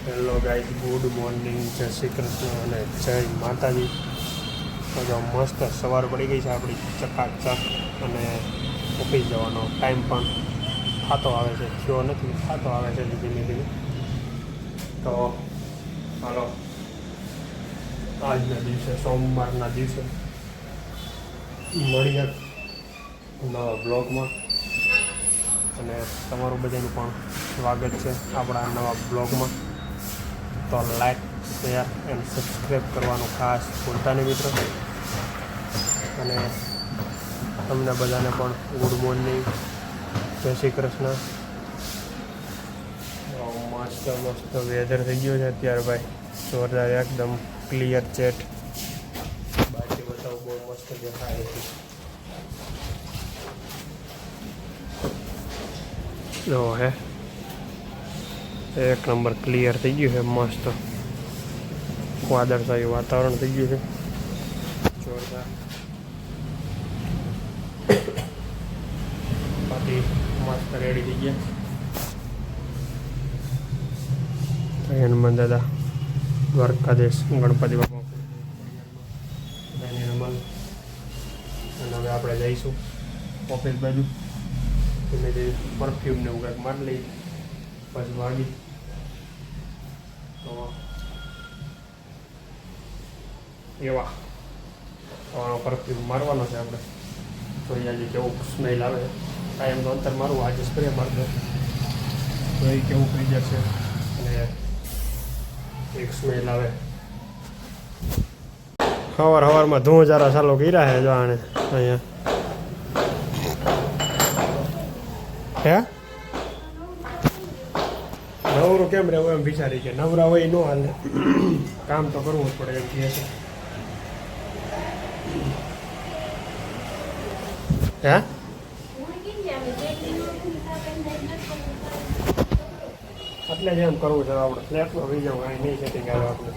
Hello guys, good morning, જય શ્રી કૃષ્ણ અને જય માતાજી. તો મસ્ત સવાર પડી ગઈ છે આપણી ચકાચક, અને ઓફિસ જવાનો ટાઈમ પણ થતો આવે છે, થયો નથી, થતો આવે છે ધીમે ધીમે. તો હાલો, આજના દિવસે, સોમવારના દિવસે મળીએ નવા બ્લોગમાં, અને તમારું બધાનું પણ સ્વાગત છે આપણા નવા બ્લોગમાં. તો લાઈક, શેર એન્ડ સબસ્ક્રાઈબ કરવાનું ખાસ ભૂલતા નહીં મિત્રો. અને તમને બધાને પણ ગુડ મોર્નિંગ, જય શ્રી કૃષ્ણ. મસ્ત મસ્ત વેધર થઈ ગયો છે અત્યારે ભાઈ, જોરદાર, એકદમ ક્લિયર ચેટ. બાકી બતાવું, બહુ મસ્ત દેખાય છે. જો હે એક નંબર ક્લિયર થઈ ગયું છે, મસ્ત વાદળછાયું વાતાવરણ થઈ ગયું છે, જોરદાર. બાકી મસ્ત રેડી થઈ ગયા. હનુમાન દાદા, દ્વારકાધીશ, ગણપતિ બાપા નિર્મલ. અને હવે આપણે જઈશું ઓફિસ બાજુ. ધીમે ધીમે પરફ્યુમને એવું કંઈક મારી લઈ, પછી વાગી. તો એવા પરફ્યુમ મારવાનો છે આપણે. તો આજે કેવું સ્મેલ આવે, ટાઈમ તો અંતર મારું, આજે સ્પ્રે મારી દો તો એ કેવું થઈ જશે. અને એક સ્મેલ આવે. સવારમાં ધુંજારા ચાલુ કર્યા છે જો આણે અહીંયા. હે નવરું કેમ રહેવું એમ વિચારી કે નવરા હોય ન હાલે, કામ તો કરવું જ પડે એમ કહે છે. હે એટલે જ એમ કરવું છે આપણે, ફ્લેટમાં રહી જવું, અહીં નહીં સેટિંગ આવે આપણે.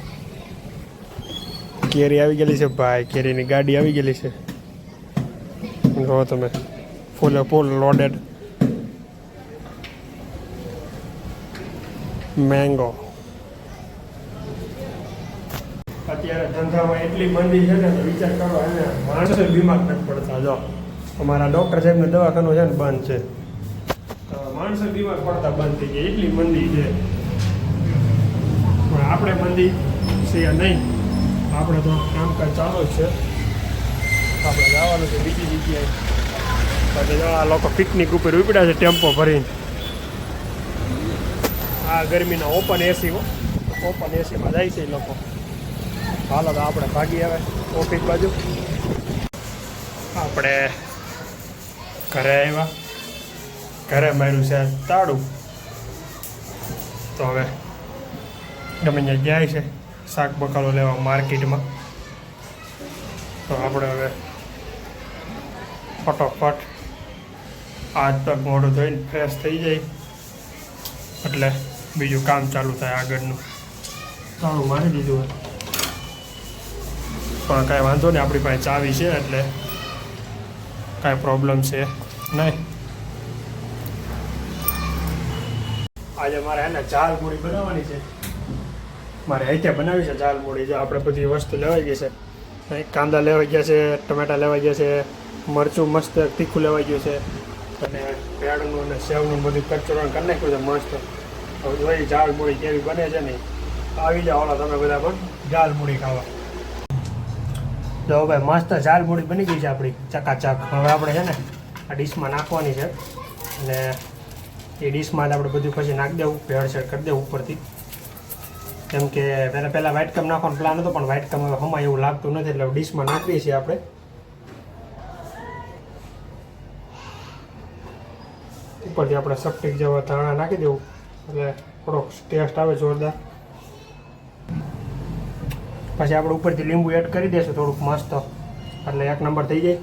કેરી આવી ગયેલી છે ભાઈ, કેરીની ગાડી આવી ગયેલી છે. જો તમે, ફૂલે ફૂલ લોડેડ મેંગો. અત્યારે ધંધામાં એટલી મંદી છે ને, વિચાર કરો, એને માણસો બીમાર નથી પડતા. જો અમારા ડૉક્ટર સાહેબનું દવાખાનું છે ને બંધ છે, તો માણસો બીમાર પડતા બંધ થઈ ગયા, એટલી મંદી છે. પણ આપણે મંદી છે નહીં, આપણે તો કામકાજ ચાલુ જ છે. આપણે જવાનું છે બીજી જગ્યાએ. પછી આ લોકો પિકનિક ઉપર ઉપડ્યા છે ટેમ્પો ભરીને. આ ગરમીના ઓપન એસીમાં જાય છે એ લોકો. હાલો તો આપણે ભાગી આવે ઓફિસ બાજુ. આપણે ઘરે આવ્યા, ઘરે માર્યું છે તાળું. તો હવે ગમે ત્યાં જાય છે શાક બકાલો લેવા માર્કેટમાં. તો આપણે હવે ફટોફટ હાથ પગ મોઢું ધોઈને ફ્રેશ થઈ જાય એટલે બીજું કામ ચાલુ થાય આગળનું. તાળું મારી દીધું હોય પણ કાંઈ વાંધો નહીં, આપણી પાસે ચાવી છે એટલે કાંઈ પ્રોબ્લેમ છે નહીં. આજે મારે એને ઝાલ મૂડી બનાવવાની છે, મારે અહીંથી બનાવી છે ઝાલ મૂડી. જો આપણે બધી વસ્તુ લેવાઈ ગઈ છે, કાંદા લેવાઈ ગયા છે, ટમેટા લેવાઈ ગયા છે, મરચું મસ્ત તીખું લેવાઈ ગયું છે, અને ભેળનું અને સેવનું બધું કચોરણ કરી નાખ્યું છે મસ્ત. હવે જોઈ ઝાલ મૂડી કેવી બને છે ને, આવી જાઓ ઓલા તમે બધા પણ ઝાલ મૂડી ખાવા. જો ભાઈ મસ્ત ઝાલ મૂડી બની ગઈ છે આપણી ચકાચક. હવે આપણે છે ને આ ડીશમાં નાખવાની છે, અને એ ડીશમાં જ આપણે બધું પછી નાખી દેવું, ભેળસેળ કરી દેવું ઉપરથી. કેમ કે પહેલાં વ્હાઇટ કમ નાખવાનો પ્લાન હતો, પણ વ્હાઇટ કમ હવે હમણાં એવું લાગતું નથી, એટલે ડીશમાં નાખીએ છીએ આપણે. ઉપરથી આપણે સપટીક જેવા ધાણા નાખી દેવું એટલે થોડોક ટેસ્ટ આવે જોરદાર. પછી આપણે ઉપરથી લીંબુ એડ કરી દઈશું થોડુંક મસ્ત, એટલે એક નંબર થઈ જાય.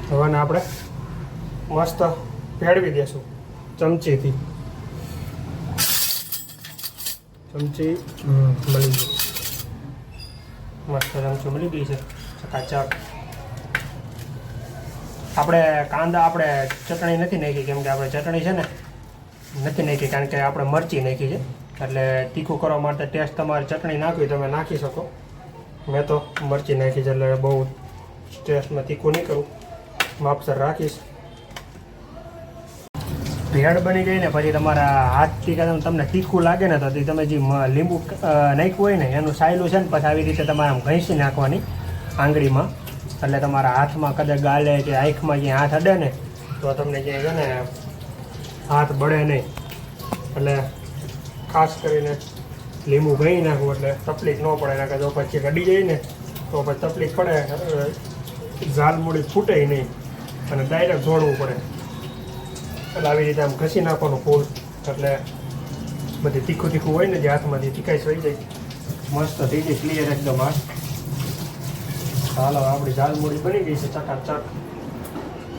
હવે આપણે મસ્ત ભેળવી દઈશું ચમચી મળી ગઈ. મસ્ત ચમચી મળી ગઈ છે. ચકાચક. આપણે કાંદા આપણે ચટણી નથી નાખી, કેમ કે આપણે ચટણી છે ને નથી નાખી, કારણ કે આપણે મરચી નાખી છે. એટલે તીખું કરવા માટે ટેસ્ટ તમારે ચટણી નાખવી તમે નાખી શકો. મેં તો મરચી નાખી છે એટલે બહુ ટેસ્ટમાં તીખું નહીં કરું, માપસર રાખીશ. ભેળ બની ગઈ ને પછી તમારા હાથથી તમને તીખું લાગે ને તો તમે જે લીંબુ નાખ્યું હોય ને એનું સાયલું છે ને પછી આવી રીતે તમારે આમ ઘસી નાખવાની આંગળીમાં. એટલે તમારા હાથમાં કદાચ ગાલે કે આંખમાં ક્યાંય હાથ અડે ને તો તમને ક્યાંય છે ને હાથ બળે નહીં. એટલે ખાસ કરીને લીંબુ ઘસી નાખવું એટલે તકલીફ ન પડે. નાખે જો પછી રડી જાય ને તો પછી તકલીફ પડે, ઝાલમૂળી ફૂટે નહીં અને ડાયરેક્ટ જોડવું પડે. એટલે આવી રીતે આમ ઘસી નાખવાનું ફૂલ, એટલે બધી તીખું તીખું હોય ને જે હાથમાંથી તીખાઈ વહી જાય. મસ્ત થઈ જાય ક્લિયર એકદમ હાથ. હાલો આપણી ઝાલમૂળી બની ગઈ છે ચકાચક.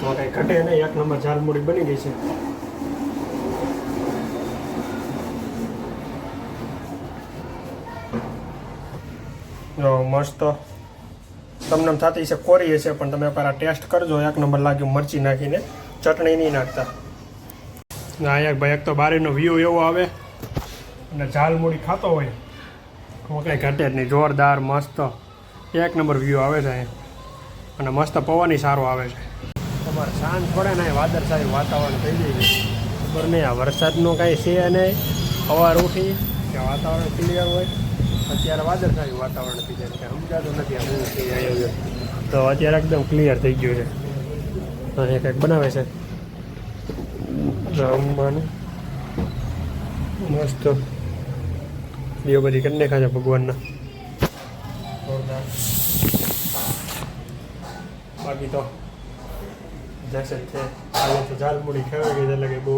તો કંઈ ઘટે નહીં, એક નંબર ઝાલમૂળી બની ગઈ છે. જો મસ્ત તમને એમ થતી છે કોરી હશે, પણ તમે પહેલાં ટેસ્ટ કરજો. એક નંબર લાગ્યું મરચી નાખીને, ચટણી નહીં નાખતા. અહીંયા ભાઈ એક તો બારીનો વ્યૂ એવો આવે અને ઝાલમૂળી ખાતો હોય હું કંઈ ઘટે જ નહીં. જોરદાર મસ્ત એક નંબર વ્યૂ આવે છે અહીંયા, અને મસ્ત પવન સારો આવે છે. તમારે સાંજ પડે ને વાદળછાયું વાતાવરણ થઈ જાય છે. ખબર નહીં આ વરસાદનું કાંઈ છે નહીં, સવાર ઉઠી કે વાતાવરણ ક્લિયર હોય, અત્યારે વાદળછાયું વાતાવરણ થઈ જાય છે. સમજાતું નથી આ શું થઈ જાય. તો અત્યારે એકદમ ક્લિયર થઈ ગયું છે. અહીંયા કંઈક બનાવે છે જમવાનું મસ્ત. દીવો બધી કરી નાખા છે ભગવાનના. બાકી તો જશે છે આજે તો ઝાલમૂળી ખાવી ગઈ એટલે કે બહુ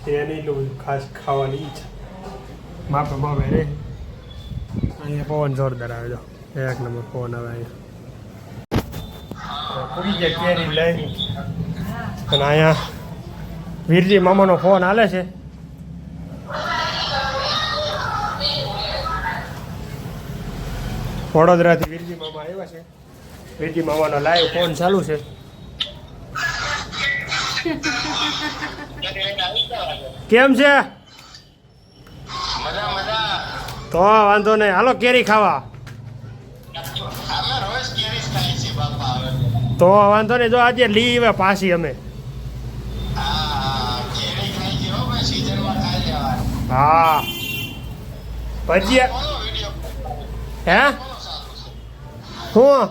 તે નહીં લો ખાસ ખાવાની ઈચ્છા. માપે માપે રે. અહીંયા પવન જોરદાર આવે. જો એક નંબર પવન આવે અહીંયા. પૂરી જાય કેરી લઈ અને અહીંયા વીરજી મામાનો ફોન હાલે છે. વડોદરાથી વીરજી મામા આવ્યા છે. વીરજી મામાનો લાઈવ ફોન ચાલુ છે. કેમ છે? તો વાંધો નહીં, હાલો કેરી ખાવા. તો વાંધો નહીં, જો આજે લઈ આવે પાછી અમે. હા ભજીયા હે હું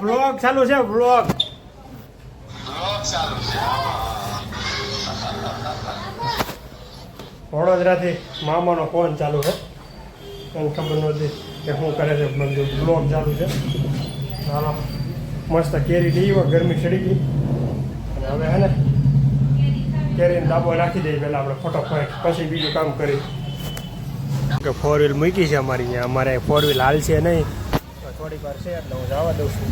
બ્લોગ ચાલુ છે. બ્લોગ વડોદરાથી મામાનો ફોન ચાલુ છે. એને ખબર નહોતી કે શું કરે છે, બ્લોગ ચાલુ છે. હાલો મસ્ત કેરી લઈ ગરમી ચડી ગઈ અને હવે હે ને કેરીને ડાબો નાખી દઈએ પહેલાં આપણે ફટોફટ, પછી બીજું કામ કરી. કે 4 વ્હીલ મૂકી છે અમારી અહીંયા. અમારે 4 વ્હીલ હાલ છે નહીં, થોડીક વાર છે એટલે હું જવા દઉં છું.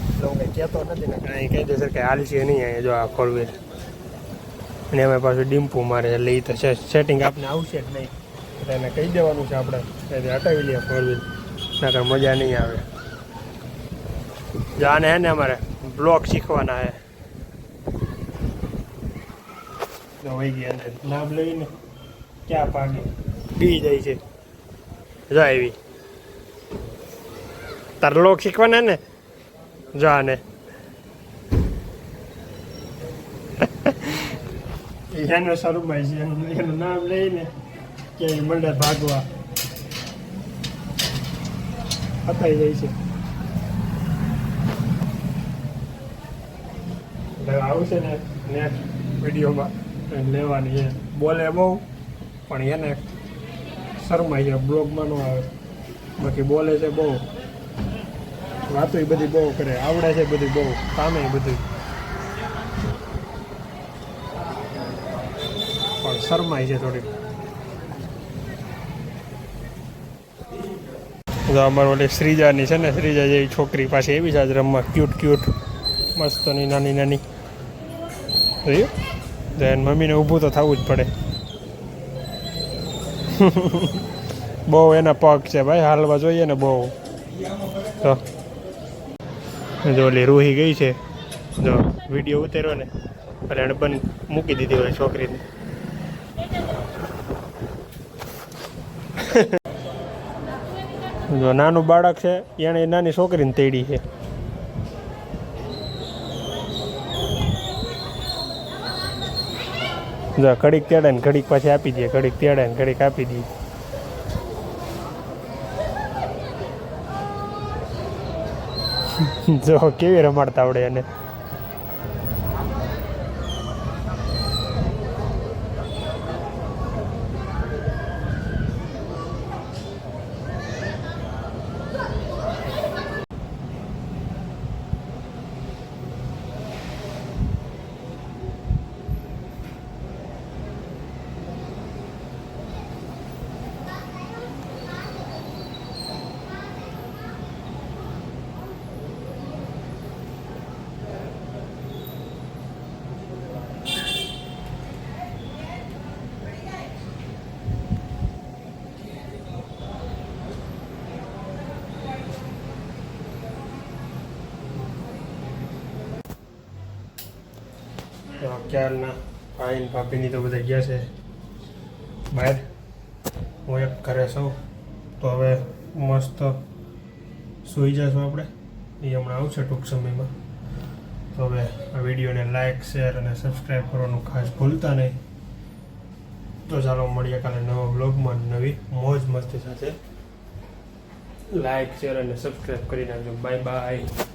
એટલે હું કંઈ કહેતો નથી ને કાંઈ કહી દેશે કે હાલ છે નહીં અહીંયા. જો આ 4 વ્હીલ અને એમાં પાછું ડીમ્પું મારે એટલે એ તો સેટિંગ આપને આવશે જ નહીં. એટલે એને કહી દેવાનું છે આપણે એટલે હટાવી લઈએ 4 વ્હીલ, નકર મજા નહીં આવે. જાને હે ને અમારે બ્લોગ શીખવાના હે. તો વહી ગયા અંદર નામ લઈને ક્યાં પાકે બી જાય છે. જો આવી તાર લોક શીખવાના ને જાને એનો શરૂમાં છે. એનું નામ લઈને કે મંડળ ભાગવા હતાઈ જાય છે. આવશે ને નેક્સ્ટ વિડીયોમાં લેવાની છે. બોલે બહુ પણ એને શરમાઈ જાય, બ્લોગમાં ન આવે. બાકી બોલે છે બહુ, વાતો બધી બહુ કરે, આવડે છે બધી બહુ, કામે બધું, પણ શરમાઈ છે થોડીક. અમારે ઓલી શ્રીજાની છે ને, શ્રીજા જેવી છોકરી પાસે એવી છે આજ રમવા, ક્યુટ મસ્તની નાની નાની. જોયું તો એને મમ્મીને ઊભું તો થવું જ પડે. બહુ એના પગ છે ભાઈ, હાલવા જોઈએ ને બહુ. તો જો ઓલી રૂહી ગઈ છે, જો વિડીયો ઉતાર્યો ને એટલે એને બંધ મૂકી દીધી હોય છોકરીને. જો નાનું બાળક છે એને નાની છોકરીને તેડી છે. જો ઘડીક તેડે ને ઘડીક પાછી આપી દે, ઘડીક તેડે ને ઘડીક આપી દે. જો કેવી રમાડતા આવડે એને. ક્યારના ભાઈ ને ભાભીની તો બધા ગયા છે બહાર. હું એક ઘરે છું, તો હવે મસ્ત સૂઈ જશું આપણે. એ હમણાં આવશે ટૂંક સમયમાં. તો હવે આ વિડીયોને લાઇક, શેર અને સબસ્ક્રાઈબ કરવાનું ખાસ ભૂલતા નહીં. તો ચાલો મળીએ કાલે નવા બ્લોગમાં નવી મોજ મસ્તી સાથે. લાઇક, શેર અને સબસ્ક્રાઈબ કરી નાખજો. Bye bye.